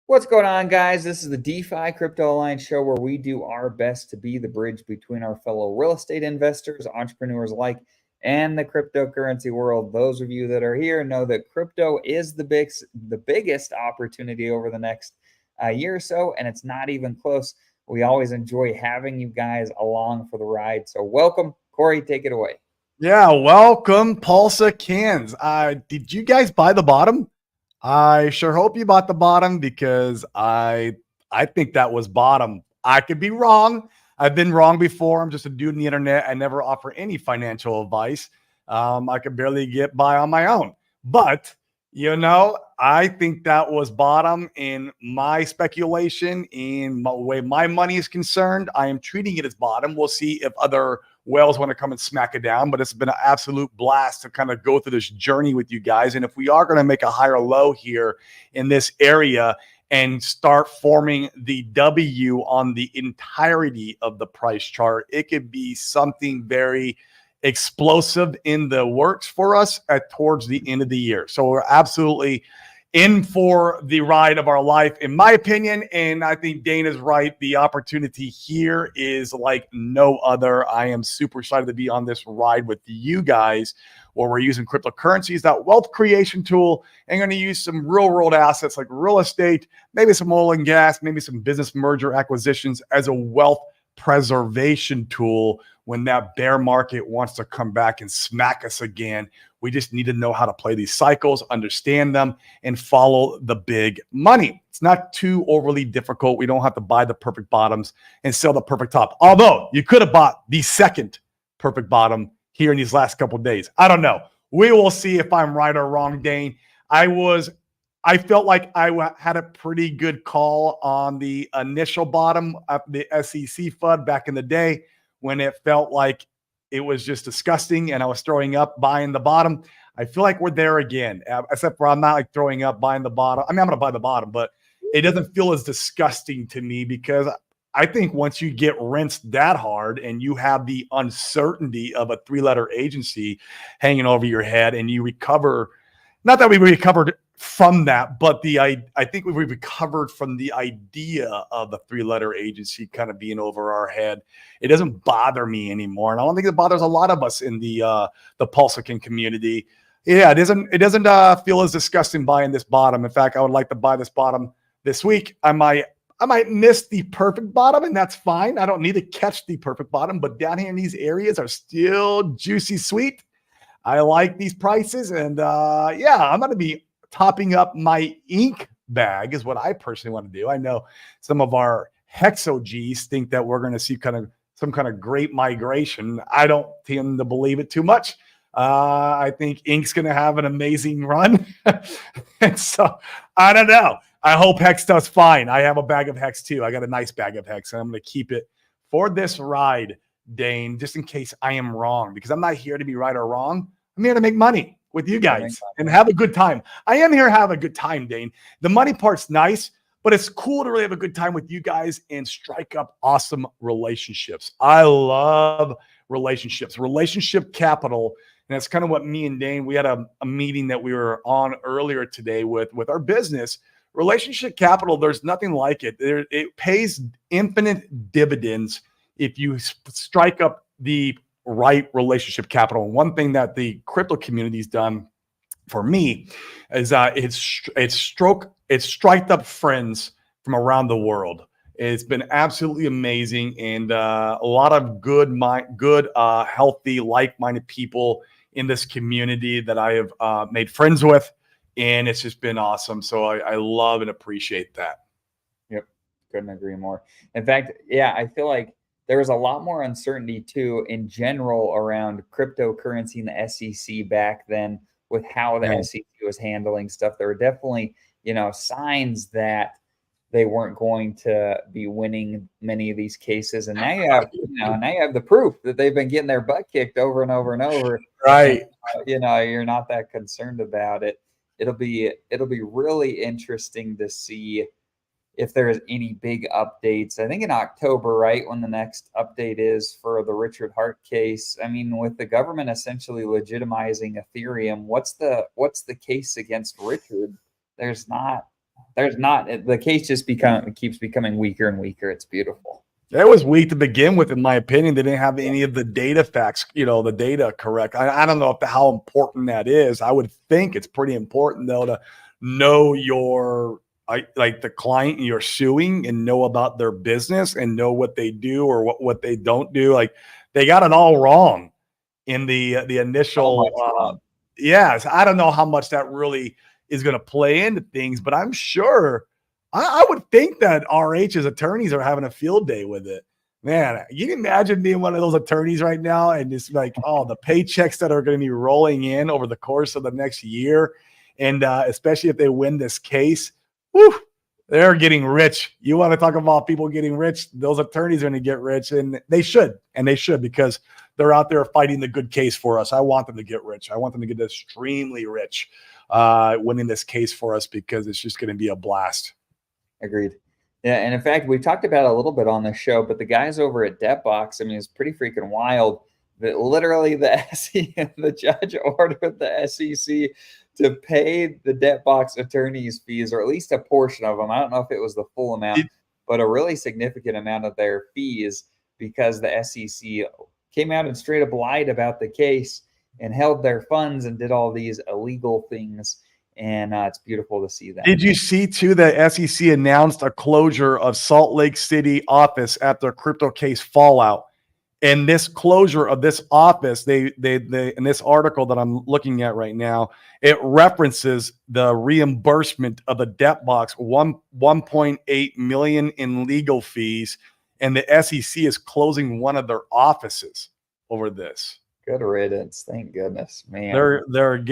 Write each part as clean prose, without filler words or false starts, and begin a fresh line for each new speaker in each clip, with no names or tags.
What's going on, guys? This is the DeFi Crypto Alliance show where we do our best to be the bridge between our fellow real estate investors, entrepreneurs alike, and the cryptocurrency world. Those of you that are here know that crypto is the biggest opportunity over the next year or so, and it's not even close. We always enjoy having you guys along for the ride. So welcome. Corey, take it away.
Yeah, welcome, Pulsa Cans. Did you guys buy the bottom? I sure hope you bought the bottom because I think that was bottom. I could be wrong. I've been wrong before. I'm just a dude on the internet. I never offer any financial advice. I could barely get by on my own. But, I think that was bottom in my speculation. In the way my money is concerned, I am treating it as bottom. We'll see if other whales want to come and smack it down, but it's been an absolute blast to kind of go through this journey with you guys. And if we are going to make a higher low here in this area and start forming the W on the entirety of the price chart, it could be something very explosive in the works for us towards the end of the year. So we're absolutely in for the ride of our life, in my opinion. And I think Dana's right. The opportunity here is like no other. I am super excited to be on this ride with you guys, where we're using cryptocurrencies, that wealth creation tool, and going to use some real world assets like real estate, maybe some oil and gas, maybe some business merger acquisitions as a wealth preservation tool when that bear market wants to come back and smack us again. We just need to know how to play these cycles, understand them, and follow the big money. It's not too overly difficult. We don't have to buy the perfect bottoms and sell the perfect top. Although you could have bought the second perfect bottom here in these last couple of days. I don't know. We will see if I'm right or wrong, Dane. I felt like I had a pretty good call on the initial bottom of the SEC FUD back in the day when it felt like it was just disgusting and I was throwing up buying the bottom. I feel like we're there again, except for I'm not like throwing up buying the bottom. I mean, I'm going to buy the bottom, but it doesn't feel as disgusting to me because I think once you get rinsed that hard and you have the uncertainty of a three-letter agency hanging over your head and you recover, not that we recovered from that, but I think we recovered from the idea of the three-letter agency kind of being over our head. It doesn't bother me anymore, and I don't think it bothers a lot of us in the Pulsican community. Yeah, it doesn't feel as disgusting buying this bottom. In fact, I would like to buy this bottom this week. I might miss the perfect bottom, and that's fine. I don't need to catch the perfect bottom, but down here in these areas are still juicy sweet. I like these prices, and I'm going to be topping up my ink bag is what I personally want to do. I know some of our Hexo-Gs think that we're going to see some kind of great migration. I don't tend to believe it too much. I think ink's going to have an amazing run. And so I don't know. I hope Hex does fine. I have a bag of Hex too. I got a nice bag of Hex, and I'm going to keep it for this ride, Dane, just in case I am wrong, because I'm not here to be right or wrong. I'm here to make money with you guys and have a good time. I am here to have a good time, Dane. The money part's nice, but it's cool to really have a good time with you guys and strike up awesome relationships. I love relationships, relationship capital. And that's kind of what me and Dane, we had a meeting that we were on earlier today with our business. Relationship capital, there's nothing like it. It pays infinite dividends if you strike up the right relationship capital. And one thing that the crypto community's done for me is it's striked up friends from around the world. It's been absolutely amazing, and a lot of good, healthy, like-minded people in this community that I have made friends with, and it's just been awesome. So I love and appreciate that.
Yep, couldn't agree more. In fact, yeah, I feel like there was a lot more uncertainty too in general around cryptocurrency and the SEC back then with how the SEC was handling stuff. There were definitely, signs that they weren't going to be winning many of these cases. And now you have, now you have the proof that they've been getting their butt kicked over and over and over.
Right.
And, you're not that concerned about it. It'll be really interesting to see if there's any big updates. I think in October, right, when the next update is for the Richard Hart case. I mean, with the government essentially legitimizing Ethereum, what's the case against Richard? There's not there's not the case just keeps becoming weaker and weaker. It's beautiful.
It was weak to begin with, in my opinion. They didn't have any of the data facts, the data correct. I don't know how important that is. I would think it's pretty important, though, to know like the client you're suing and know about their business and know what they do or what they don't do. Like, they got it all wrong in the initial. Yes, I don't know how much that really is going to play into things, but I'm sure. I would think that RH's attorneys are having a field day with it. Man, you can imagine being one of those attorneys right now and it's like, oh, the paychecks that are going to be rolling in over the course of the next year. And especially if they win this case, whew, they're getting rich. You want to talk about people getting rich? Those attorneys are going to get rich, and they should. Because they're out there fighting the good case for us. I want them to get rich. I want them to get extremely rich winning this case for us, because it's just going to be a blast.
Agreed. Yeah, and in fact, we talked about it a little bit on the show, but the guys over at DebtBox, I mean, it's pretty freaking wild that literally the judge ordered the SEC to pay the DebtBox attorneys' fees, or at least a portion of them. I don't know if it was the full amount, but a really significant amount of their fees, because the SEC came out and straight up lied about the case and held their funds and did all these illegal things. And it's beautiful to see that.
Did you see, too, that SEC announced a closure of Salt Lake City office after crypto case fallout? And this closure of this office, they in this article that I'm looking at right now, it references the reimbursement of the DebtBox, $1.8 million in legal fees, and the SEC is closing one of their offices over this.
Good riddance. Thank goodness, man.
They're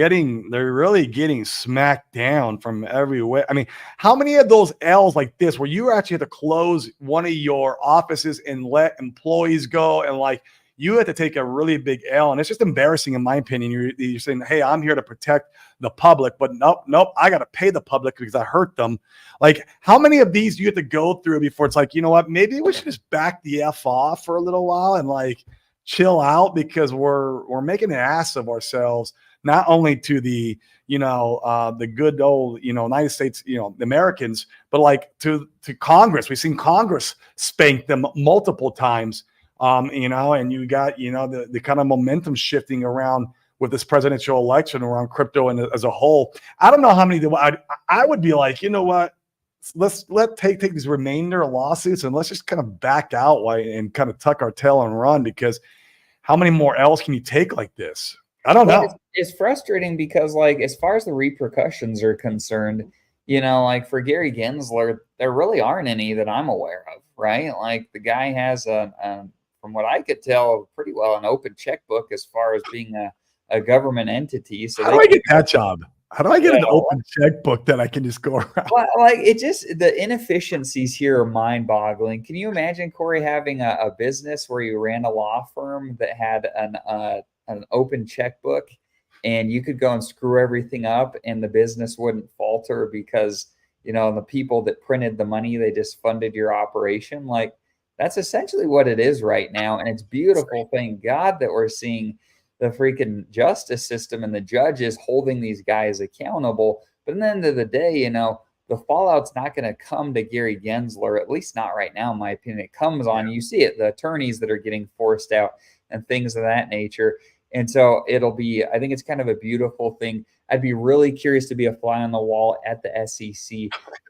really getting smacked down from every way. I mean, how many of those L's like this, where you actually have to close one of your offices and let employees go, and like you have to take a really big L, and it's just embarrassing, in my opinion. You're saying, hey, I'm here to protect the public, but nope, I got to pay the public because I hurt them. Like, how many of these do you have to go through before it's like, you know what, maybe we should just back the F off for a little while and like chill out, because we're making an ass of ourselves, not only to the the good old United States, the Americans, but like to Congress. We've seen Congress spank them multiple times, and you got the kind of momentum shifting around with this presidential election around crypto and as a whole. I don't know how many. I would be like, you know what? Let's take these remainder lawsuits and let's just kind of back out and kind of tuck our tail and run, because how many more L's can you take like this? I don't know.
It's frustrating because, like, as far as the repercussions are concerned, like for Gary Gensler, there really aren't any that I'm aware of, right? Like, the guy has from what I could tell, pretty well an open checkbook as far as being a government entity. So
how do I get that job? How do I get an open checkbook that I can just go around?
Well, like, the inefficiencies here are mind-boggling. Can you imagine, Corey, having a business where you ran a law firm that had an open checkbook, and you could go and screw everything up and the business wouldn't falter because, the people that printed the money, they just funded your operation? Like, that's essentially what it is right now. And it's beautiful. Thank God that we're seeing the freaking justice system and the judges holding these guys accountable. But at the end of the day, the fallout's not going to come to Gary Gensler, at least not right now, in my opinion. It comes on, you see it, the attorneys that are getting forced out and things of that nature. And so I think it's kind of a beautiful thing. I'd be really curious to be a fly on the wall at the SEC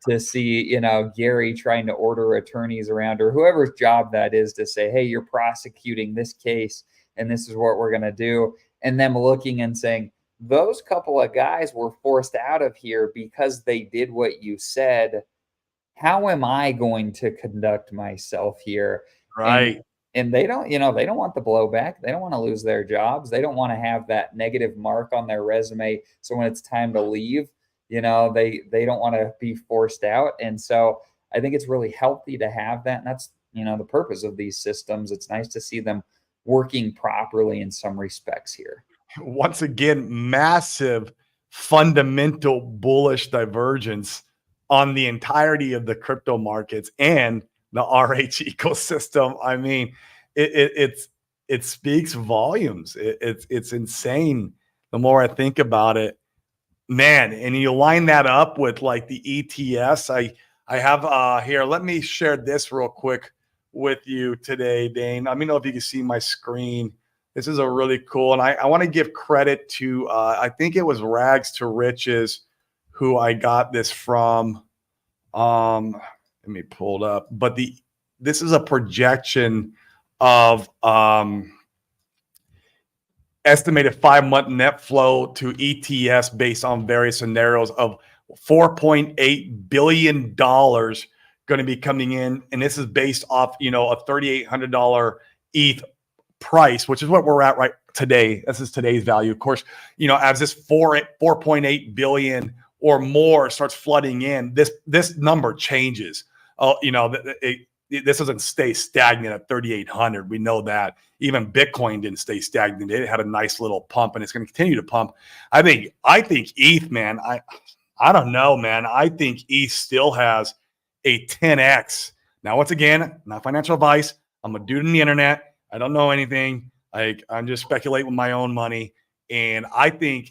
to see, Gary trying to order attorneys around, or whoever's job that is, to say, hey, you're prosecuting this case and this is what we're going to do. And them looking and saying, those couple of guys were forced out of here because they did what you said. How am I going to conduct myself here?
Right.
And they don't, they don't want the blowback. They don't want to lose their jobs. They don't want to have that negative mark on their resume. So when it's time to leave, they don't want to be forced out. And so I think it's really healthy to have that. And that's, the purpose of these systems. It's nice to see them working properly in some respects here.
Once again, massive fundamental bullish divergence on the entirety of the crypto markets and the RH ecosystem. I mean, it speaks volumes. It's insane. The more I think about it, man, and you line that up with like the ETFs. I have here. Let me share this real quick with you today, Dane. Let me know if you can see my screen. This is a really cool, and I want to give credit to I think it was Rags to Riches who I got this from. Let me pull it up. But this is a projection of estimated 5-month net flow to ETFs based on various scenarios of $4.8 billion going to be coming in. And this is based off, a $3,800 ETH price, which is what we're at right today. This is today's value. Of course, as this 4.8 billion or more starts flooding in, this number changes. This doesn't stay stagnant at 3,800. We know that. Even Bitcoin didn't stay stagnant. It had a nice little pump, and it's going to continue to pump. I think ETH, man. I don't know, man. I think ETH still has a 10x. Now, once again, not financial advice. I'm a dude on the internet. I don't know anything. I'm just speculating with my own money, and I think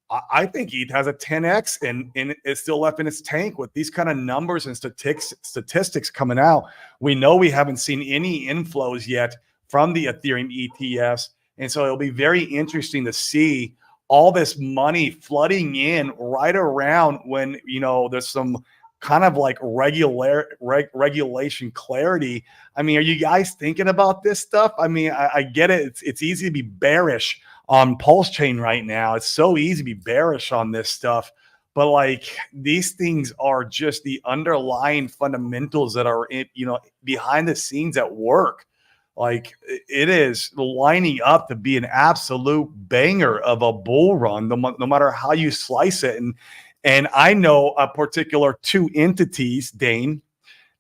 I think ETH has a 10x and it's still left in its tank with these kind of numbers and statistics coming out. We know we haven't seen any inflows yet from the Ethereum ETFs. And so it'll be very interesting to see all this money flooding in right around when, there's some kind of like regulation clarity. I mean, are you guys thinking about this stuff? I mean, I get it. It's easy to be bearish on Pulse Chain right now. It's so easy to be bearish on this stuff, but like these things are just the underlying fundamentals that are behind the scenes at work. Like it is lining up to be an absolute banger of a bull run, no matter how you slice it. And I know a particular 2 entities, Dane,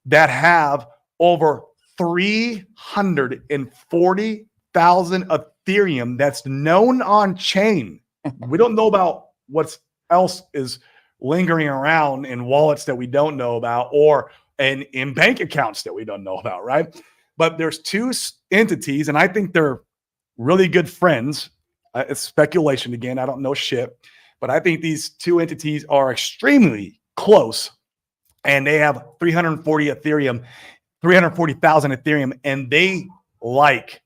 that have over 340,000 Ethereum that's known on chain. We don't know about what else is lingering around in wallets that we don't know about or in bank accounts that we don't know about, right? But there's 2 entities, and I think they're really good friends. It's speculation again. I don't know shit. But I think these 2 entities are extremely close, and they have 340,000 Ethereum, and they like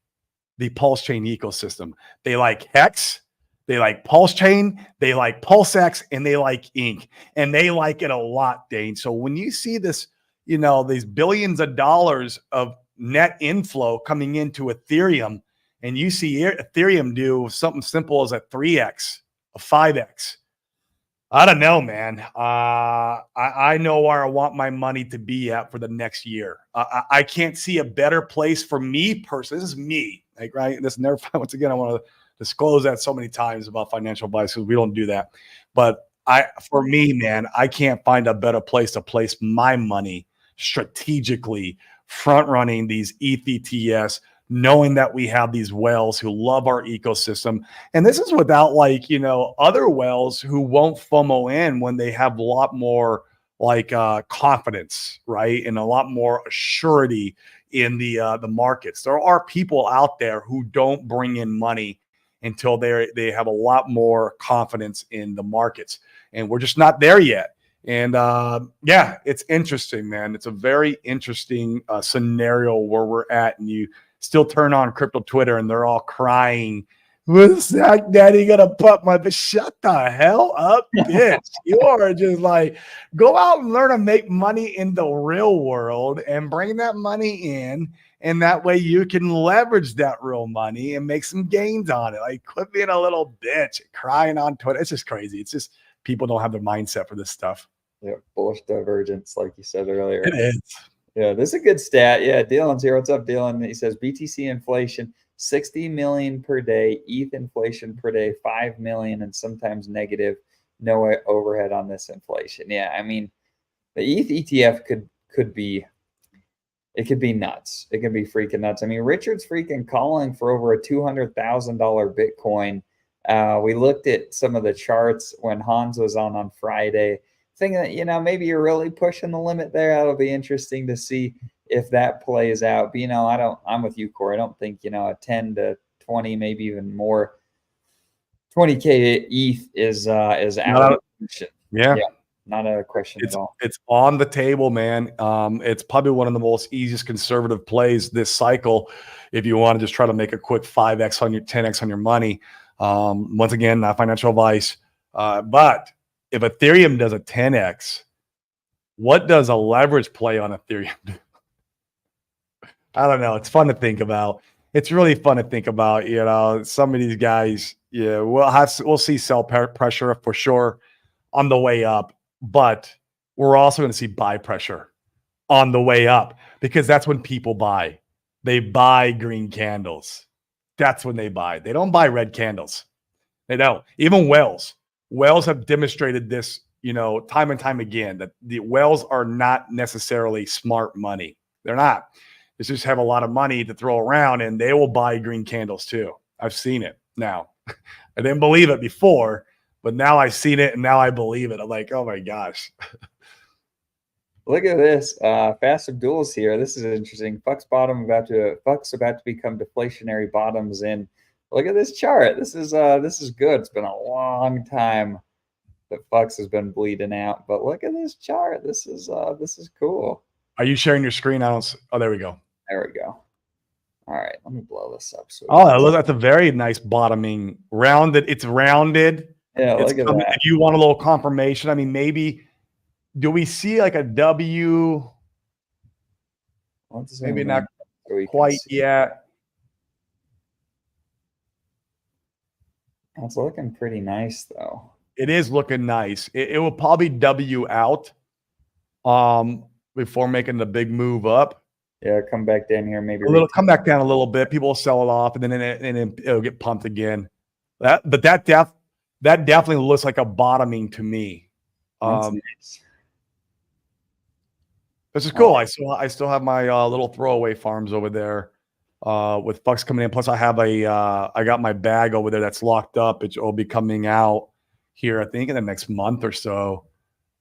the Pulse Chain ecosystem. They like Hex, they like Pulse Chain, they like PulseX, and they like Ink, and they like it a lot, Dane. So when you see this, these billions of dollars of net inflow coming into Ethereum, and you see Ethereum do something simple as a 3x, a 5x. I don't know, man. I know where I want my money to be at for the next year. I can't see a better place for me personally. This is me, right? This never. Once again, I want to disclose that so many times about financial advice because we don't do that. But for me, man, I can't find a better place to place my money strategically, front running these ETHs, knowing that we have these whales who love our ecosystem. And this is without other whales who won't FOMO in when they have a lot more confidence, right? And a lot more surety in the markets. There are people out there who don't bring in money until they have a lot more confidence in the markets. And we're just not there yet. And it's interesting, man. It's a very interesting scenario where we're at, and you still turn on crypto Twitter and they're all crying. When's Zach Daddy gonna put my? But shut the hell up, bitch! You are just like, go out and learn to make money in the real world and bring that money in, and that way you can leverage that real money and make some gains on it. Like, quit being a little bitch crying on Twitter. It's just crazy. It's just people don't have the mindset for this stuff.
Yeah, bullish divergence, like you said earlier.
It is.
Yeah, this is a good stat. Yeah, Dylan's here. What's up, Dylan? He says BTC inflation 60 million per day, ETH inflation per day 5 million, and sometimes negative. No overhead on this inflation. Yeah, I mean, the ETH ETF could be nuts. It can be freaking nuts. I mean, Richard's freaking calling for over a $200,000 Bitcoin. We looked at some of the charts when Hans was on Friday. Thinking that, maybe you're really pushing the limit there. That'll be interesting to see if that plays out. But, I'm with you, Corey. I don't think, a 10 to 20, maybe even more 20K ETH is out
Not
of the question.
Yeah.
Yeah, not a question at all.
It's on the table, man. It's probably one of the most easiest conservative plays this cycle. If you want to just try to make a quick 5x on your 10x on your money. Once again, not financial advice. But if Ethereum does a 10x, what does a leverage play on Ethereum do? I don't know. It's fun to think about. It's really fun to think about. You know, some of these guys, yeah, we'll see sell pressure for sure on the way up, but we're also going to see buy pressure on the way up because that's when people buy. They buy green candles. That's when they buy. They don't buy red candles. They don't. Even whales have demonstrated this, you know, time and time again that the whales are not necessarily smart money. They're not. They just have a lot of money to throw around and they will buy green candles too. I've seen it now. I didn't believe it before, but now I've seen it and now I believe it. I'm like, oh my gosh.
Look at this. Fast Abdul's here. This is interesting. Fuck's about to become deflationary bottoms in. Look at this chart. This is good. It's been a long time that Fucks has been bleeding out, but look at this chart. This is cool.
Are you sharing your screen? Oh, there we go.
There we go. All right, let me blow this up.
So that's a very nice bottoming. Rounded. It's rounded.
Yeah, look at that.
If you want a little confirmation, I mean, maybe do we see like a W? Maybe not quite yet.
It's looking pretty nice though.
It is looking nice. It will probably W out before making the big move up.
Yeah, come back down here, maybe
come back down a little bit. People will sell it off, and then it'll get pumped again. That definitely looks like a bottoming to me.
Nice.
This is cool. I still have my little throwaway farms over there with Bucks coming in. Plus, I have I got my bag over there that's locked up. It will be coming out here, I think, in the next month or so.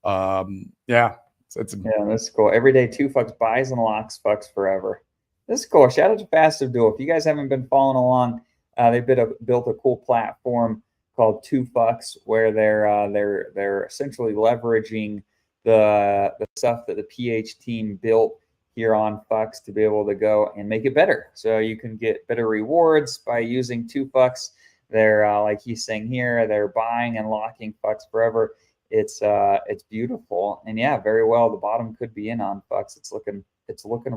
Yeah.
Yeah, this is cool. Every day, 2Fucks buys and locks Fucks forever. This is cool. Shout out to Fast Abdul. If you guys haven't been following along, they've built a cool platform called 2Fucks where they're essentially leveraging the stuff that the PH team built here on Fucks to be able to go and make it better. So you can get better rewards by using 2Fucks. They're like he's saying here, they're buying and locking Fucks forever. It's beautiful, and yeah, very well. The bottom could be in on Fucks. It's looking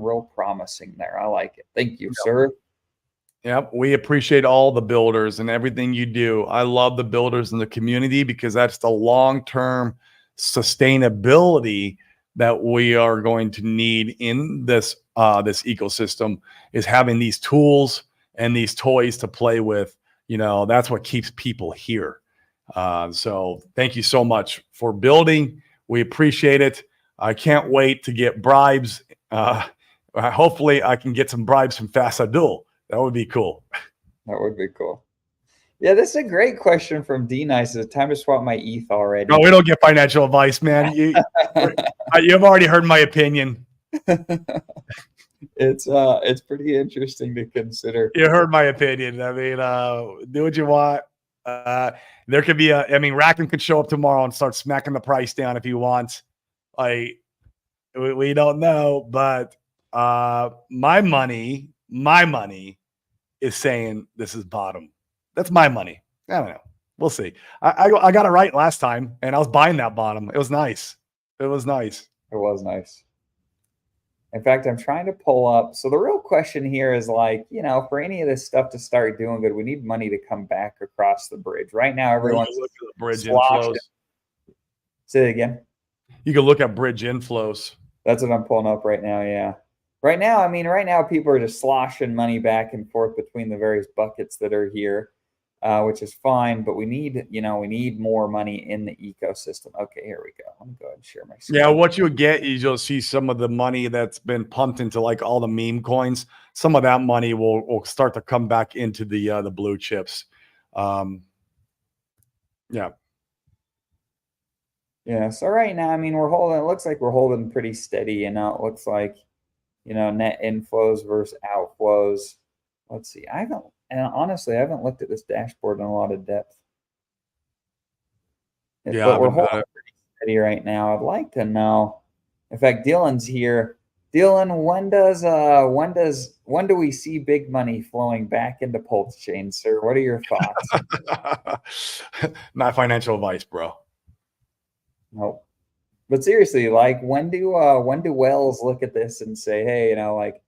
real promising there. I like it. Thank you, sir.
Yep, we appreciate all the builders and everything you do. I love the builders in the community because that's the long-term sustainability that we are going to need in this this ecosystem. Is having these tools and these toys to play with. You know, that's what keeps people here. So thank you so much for building. We appreciate it. I can't wait to get bribes. Hopefully I can get some bribes from Fast Abdul. That would be cool.
That would be cool. Yeah, this is a great question from D Nice. Is it time to swap my ETH already?
No, we don't get financial advice, man. You've already heard my opinion.
It's pretty interesting to consider.
You heard my opinion. I mean, do what you want. There could be Rackham could show up tomorrow and start smacking the price down if he wants. We don't know, but my money is saying this is bottom. That's my money. I don't know. We'll see. I got it right last time, and I was buying that bottom. It was nice. It was nice.
It was nice. In fact, I'm trying to pull up. So the real question here is like, you know, for any of this stuff to start doing good, we need money to come back across the bridge. Right now, everyone's
look at the bridge inflows.
Say it again.
You can look at bridge inflows.
That's what I'm pulling up right now. Yeah. Right now, people are just sloshing money back and forth between the various buckets that are here, which is fine. But we need more money in the ecosystem. Okay, here we go. Let me go ahead and share my screen.
Yeah, what you'll get is you'll see some of the money that's been pumped into like all the meme coins. Some of that money will start to come back into the blue chips. Yeah.
Yeah. So right now, I mean, we're holding. It looks like we're holding pretty steady. You know, it looks like, you know, net inflows versus outflows. Let's see. Honestly, I haven't looked at this dashboard in a lot of depth.
Yeah,
but
I've
we're
been
holding pretty steady right now. I'd like to know. In fact, Dylan's here. Dylan, when do we see big money flowing back into Pulse Chain, sir? What are your thoughts?
not financial advice, bro.
Nope. But seriously, like when do whales look at this and say, hey, like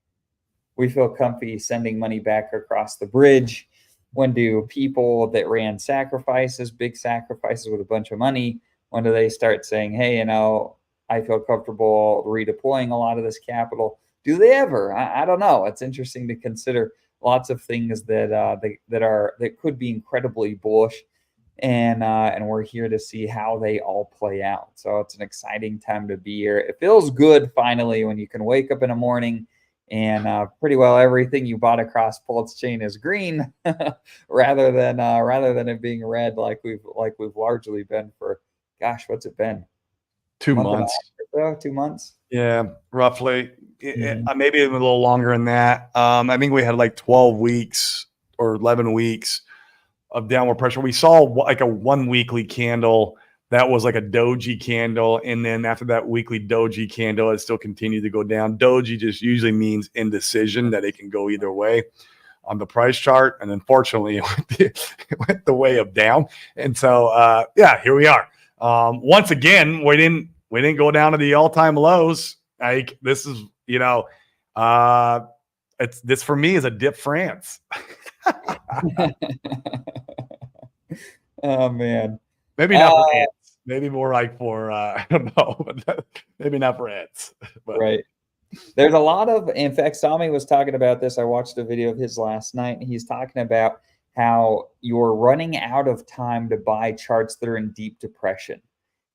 we feel comfy sending money back across the bridge? When do people that ran sacrifices, big sacrifices with a bunch of money, when do they start saying, hey, I feel comfortable redeploying a lot of this capital? Do they ever? I don't know. It's interesting to consider lots of things that could be incredibly bullish, and we're here to see how they all play out. So it's an exciting time to be here. It feels good finally when you can wake up in the morning and pretty well everything you bought across Pulse Chain is green, rather than it being red like we've largely been for, gosh, what's it been?
2
Month and a
months.
half or so, 2 months.
Yeah, roughly.
Mhm.
Maybe a little longer than that. I think we had like 12 weeks or 11 weeks of downward pressure. We saw like a 1 weekly candle that was like a doji candle, and then after that weekly doji candle, it still continued to go down. Doji just usually means indecision, that it can go either way on the price chart, and unfortunately, it went the way of down. And so, yeah, here we are. Once again, we didn't go down to the all-time lows. Like, this is, this for me is a dip France.
Oh man.
Maybe not for ants. Maybe more like for I don't know, but maybe not for ants. But
Right. There's a lot of, in fact, Sami was talking about this. I watched a video of his last night, and he's talking about how you're running out of time to buy charts that are in deep depression.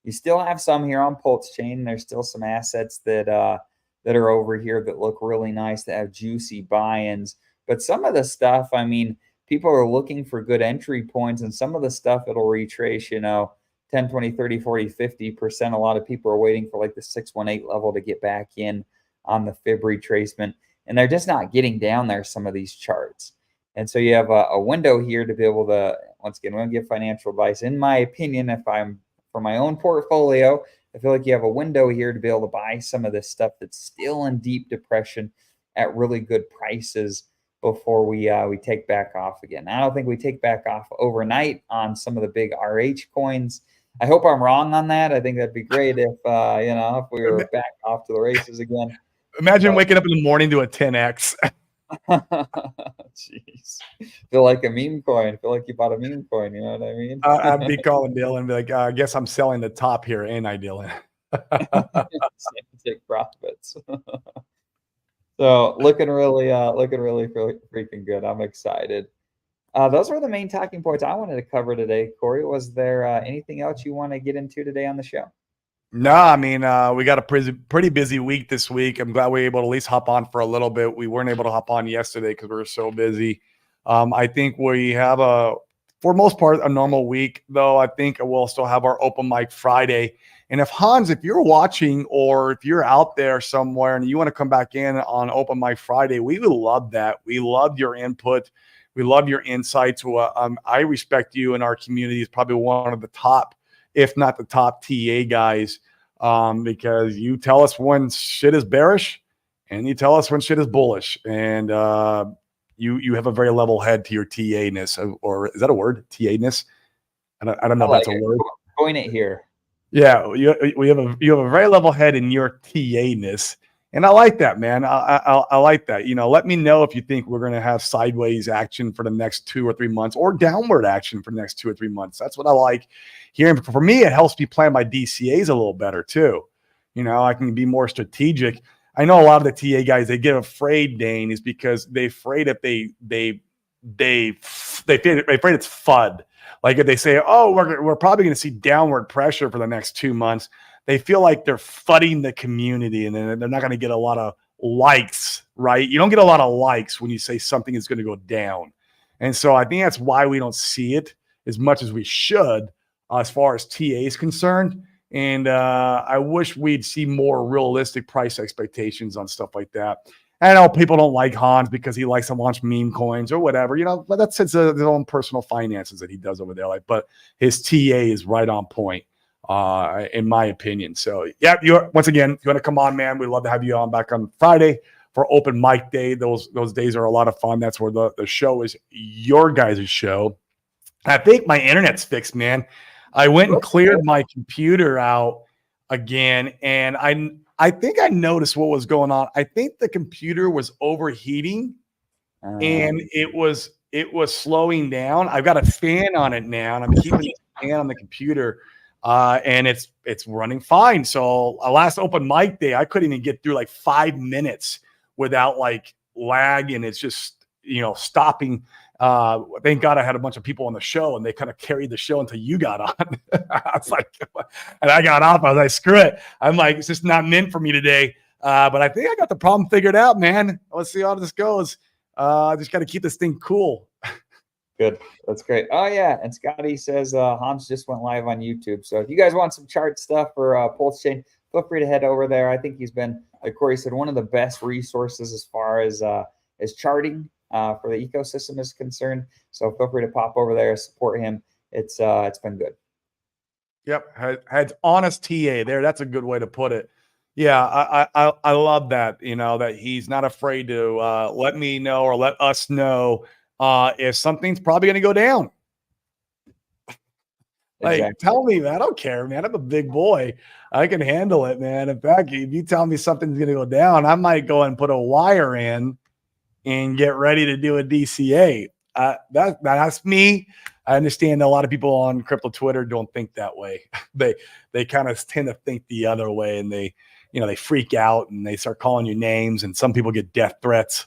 You still have some here on Pulse Chain. There's still some assets that are over here that look really nice, that have juicy buy-ins. But some of the stuff, I mean, people are looking for good entry points, and some of the stuff it'll retrace, 10, 20, 30, 40, 50%. A lot of people are waiting for like the 618 level to get back in on the fib retracement, and they're just not getting down there, some of these charts. And so you have a window here to be able to, once again, we don't give financial advice. In my opinion, if I'm for my own portfolio, I feel like you have a window here to be able to buy some of this stuff that's still in deep depression at really good prices before we take back off again. I don't think we take back off overnight on some of the big RH coins. I hope I'm wrong on that. I think that'd be great if we were back off to the races again.
imagine waking up in the morning to a 10x.
Jeez, feel like a meme coin. Feel like you bought a meme coin. You know what I mean?
I'd be calling Dylan and be like, I guess I'm selling the top here, ain't I, Dylan?
Take profits. So looking really freaking good. I'm excited. Those were the main talking points I wanted to cover today. Corey, was there anything else you want to get into today on the show?
No, I mean, we got a pretty busy week this week. I'm glad we were able to at least hop on for a little bit. We weren't able to hop on yesterday because we were so busy. I think we have for most part, a normal week, though. I think we'll still have our open mic Friday. And if you're watching or if you're out there somewhere and you want to come back in on open mic Friday, we would love that. We love your input. We love your insights. I respect you in our community as probably one of the top, if not the top TA guys, because you tell us when shit is bearish and you tell us when shit is bullish. And you have a very level head to your TA-ness, or is that a word? TA-ness? I don't know if that's a word.
Coin it here.
Yeah, you have a very level head in your TA-ness. And I like that, man. I like that. Let me know if you think we're going to have sideways action for the next 2 or 3 months, or downward action for the next 2 or 3 months. That's what I like hearing. For me, it helps me plan my DCAs a little better too. I can be more strategic. I know a lot of the TA guys, they get afraid, Dane, is because they're afraid if they afraid it's FUD. Like if they say, oh, we're probably going to see downward pressure for the next 2 months, they feel like they're fudding the community, and then they're not going to get a lot of likes, right? You don't get a lot of likes when you say something is going to go down. And so I think that's why we don't see it as much as we should as far as TA is concerned. And I wish we'd see more realistic price expectations on stuff like that. I know people don't like Hans because he likes to launch meme coins or whatever, but that's his own personal finances that he does over there. But his TA is right on point. in my opinion. So yeah, once again, if you want to come on, man, we'd love to have you on back on Friday for open mic day. Those days are a lot of fun. That's where the show is your guys' show. I think my internet's fixed, man. I went and cleared my computer out again, and I think I noticed what was going on. I think the computer was overheating, and it was slowing down. I've got a fan on it now, and I'm keeping the fan on the computer, and it's running fine. So last open mic day, I couldn't even get through like 5 minutes without like lag, and it's just stopping. Thank God I had a bunch of people on the show, and they kind of carried the show until you got on. I was like, and I got off. I was like, screw it. I'm like, it's just not meant for me today. But I think I got the problem figured out, man. Let's see how this goes. I just got to keep this thing cool.
Good. That's great. Oh, yeah. And Scotty says Hans just went live on YouTube. So if you guys want some chart stuff for Pulse Chain, feel free to head over there. I think he's been, like Corey said, one of the best resources as far as charting for the ecosystem is concerned. So feel free to pop over there, support him. It's been good.
Yep. Had honest TA there. That's a good way to put it. Yeah, I love that, that he's not afraid to let me know or let us know if something's probably going to go down. Like, tell me, man. I don't care, man. I'm a big boy. I can handle it, man. In fact, if you tell me something's going to go down, I might go and put a wire in and get ready to do a DCA. That's me. I understand a lot of people on crypto Twitter don't think that way. They kind of tend to think the other way, and they freak out and they start calling you names, and some people get death threats.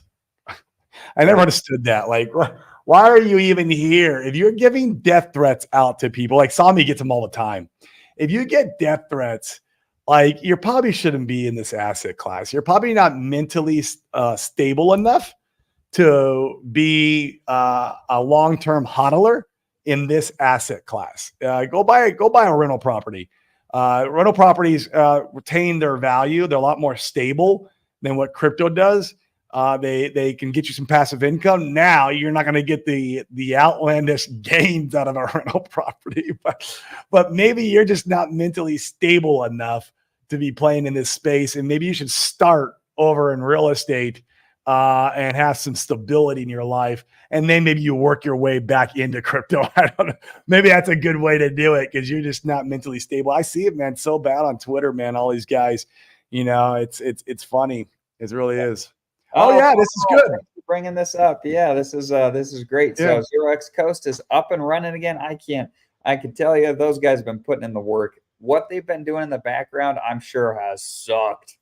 I never understood that. Like, why are you even here? If you're giving death threats out to people, like Sami gets them all the time. If you get death threats, like, you probably shouldn't be in this asset class. You're probably not mentally stable enough to be a long-term hodler in this asset class. Go buy a rental property. Rental properties retain their value. They're a lot more stable than what crypto does. They can get you some passive income. Now you're not going to get the outlandish gains out of a rental property, but maybe you're just not mentally stable enough to be playing in this space, and maybe you should start over in real estate and have some stability in your life, and then maybe you work your way back into crypto. I don't know. Maybe that's a good way to do it, because you're just not mentally stable. I see it, man, so bad on Twitter, man. All these guys, it's funny. It really is. Oh yeah, this is good.
Thanks for bringing this up. Yeah, this is great.
Yeah.
So 0x Coast is up and running again. I can tell you, those guys have been putting in the work. What they've been doing in the background, I'm sure, has sucked.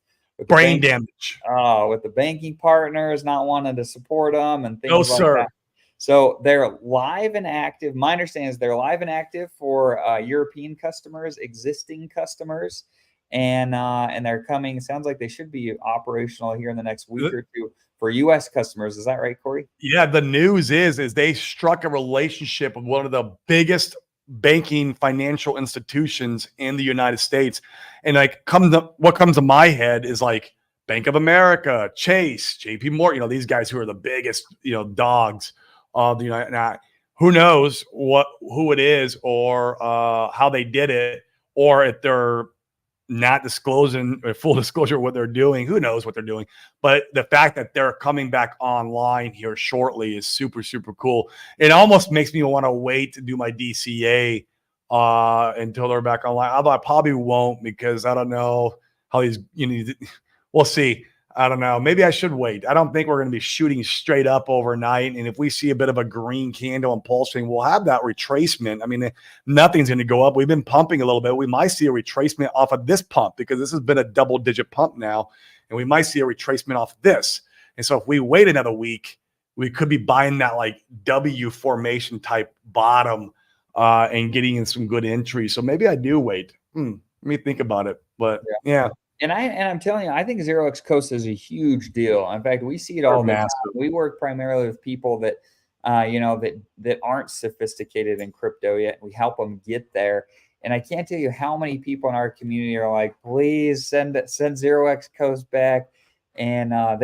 Brain damage.
With the banking partners not wanting to support them and things like
sir.
that. So they're live and active. My understanding is they're live and active for European customers, existing customers, and they're coming. It sounds like they should be operational here in the next week or two for U.S. customers. Is that right, Corey?
Yeah, the news is they struck a relationship with one of the biggest banking financial institutions in the United States. And like what comes to my head is like Bank of America, Chase, JP Morgan, these guys who are the biggest, dogs of the United. Now, who knows who it is, or how they did it, or if they're not disclosing full disclosure what they're doing. Who knows what they're doing? But the fact that they're coming back online here shortly is super, super cool. It almost makes me want to wait to do my DCA until they're back online. Although I probably won't, because I don't know how these, we'll see. I don't know. Maybe I should wait. I don't think we're going to be shooting straight up overnight. And if we see a bit of a green candle and pulsing, we'll have that retracement. I mean, nothing's going to go up. We've been pumping a little bit. We might see a retracement off of this pump, because this has been a double-digit pump now, and we might see a retracement off this. And so if we wait another week, we could be buying that like W formation type bottom and getting in some good entries. So maybe I do wait. Let me think about it. But yeah.
And I'm telling you, I think 0x Coast is a huge deal. In fact, we see it all the time. We work primarily with people that, that aren't sophisticated in crypto yet. We help them get there. And I can't tell you how many people in our community are like, please send 0x Coast back. And a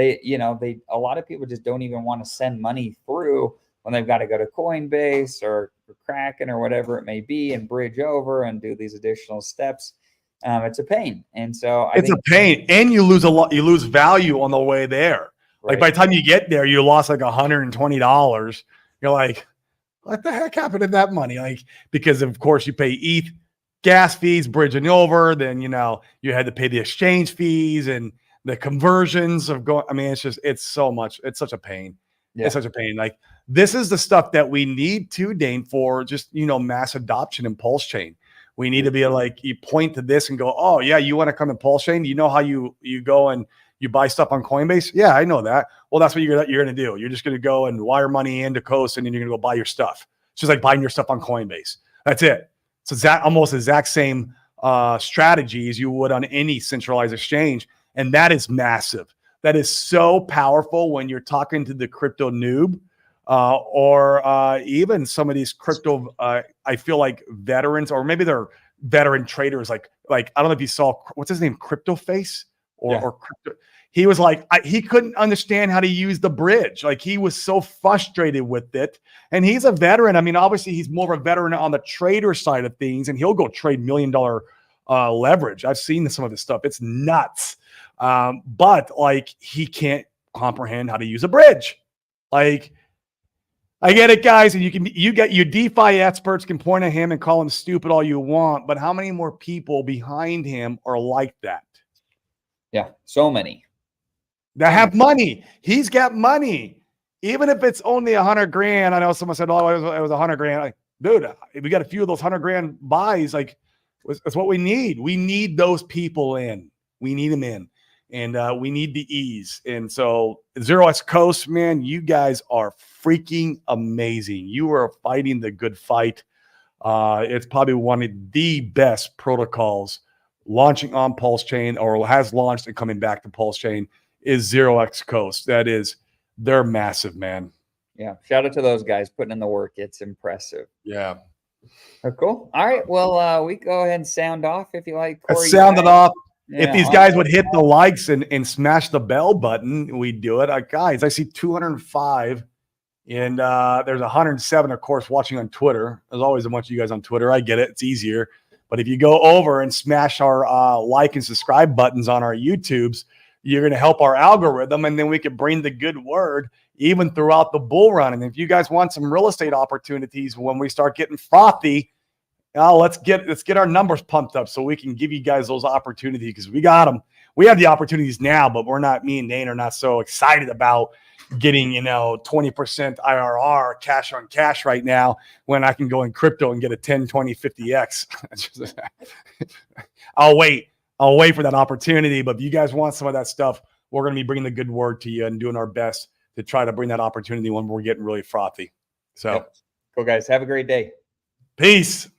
lot of people just don't even want to send money through when they've got to go to Coinbase or Kraken or whatever it may be and bridge over and do these additional steps. It's a pain. And so I
it's
think
a pain, and you lose a lot. You lose value on the way there.
right.
Like by the time you get there, you lost like $120. You're like, what the heck happened to that money? Like, because of course you pay ETH gas fees bridging over, then you had to pay the exchange fees and the conversions of going. I mean, it's so much. It's such a pain.
Yeah.
It's such a pain. Like, this is the stuff that we need to, Dane, for just mass adoption in Pulse Chain. We need to be like, you point to this and go, oh yeah, you want to come in Pulse Chain? You know how you go and you buy stuff on Coinbase? Yeah, I know that. Well, that's what you're going to do. You're just going to go and wire money into Coast, and then you're going to go buy your stuff. It's just like buying your stuff on Coinbase. That's it. So it's almost the exact same strategy as you would on any centralized exchange. And that is massive. That is so powerful when you're talking to the crypto noob or even some of these crypto, I feel like veterans, or maybe they're veteran traders. Like I don't know if you saw, what's his name? Crypto Face or Crypto. He was like, he couldn't understand how to use the bridge. Like, he was so frustrated with it. And he's a veteran. I mean, obviously he's more of a veteran on the trader side of things, and he'll go trade $1 million leverage. I've seen some of his stuff. It's nuts. But like, he can't comprehend how to use a bridge. Like, I get it, guys. And you get your DeFi experts can point at him and call him stupid all you want, but how many more people behind him are like that?
Yeah, so many
that have money. He's got money, even if it's only 100 grand. I know someone said, "Oh, it was 100 grand." Like, dude, we got a few of those 100 grand buys. Like, that's what we need. We need those people in. We need them in, and we need the ease. And so, 0x Coast, man, you guys are freaking amazing. You are fighting the good fight. It's probably one of the best protocols launching on Pulse Chain, or has launched and coming back to Pulse Chain, is 0x Coast. They're massive, man.
Yeah. Shout out to those guys putting in the work. It's impressive.
Yeah.
Oh, cool. All right. Well, we go ahead and sound off if you like. Corey,
sound it off.
Yeah,
if these guys would hit the likes and smash the bell button, we'd do it. Guys, I see 205 and there's 107, of course, watching on Twitter. There's always a bunch of you guys on Twitter. I get it. It's easier. But if you go over and smash our like and subscribe buttons on our YouTubes, you're going to help our algorithm, and then we can bring the good word even throughout the bull run. And if you guys want some real estate opportunities when we start getting frothy, let's get our numbers pumped up so we can give you guys those opportunities, because we got them. We have the opportunities now, but me and Dane are not so excited about getting 20% IRR cash on cash right now when I can go in crypto and get a 10, 20, 50x. I'll wait for that opportunity. But if you guys want some of that stuff, we're going to be bringing the good word to you and doing our best to try to bring that opportunity when we're getting really frothy. So,
cool, guys. Have a great day.
Peace.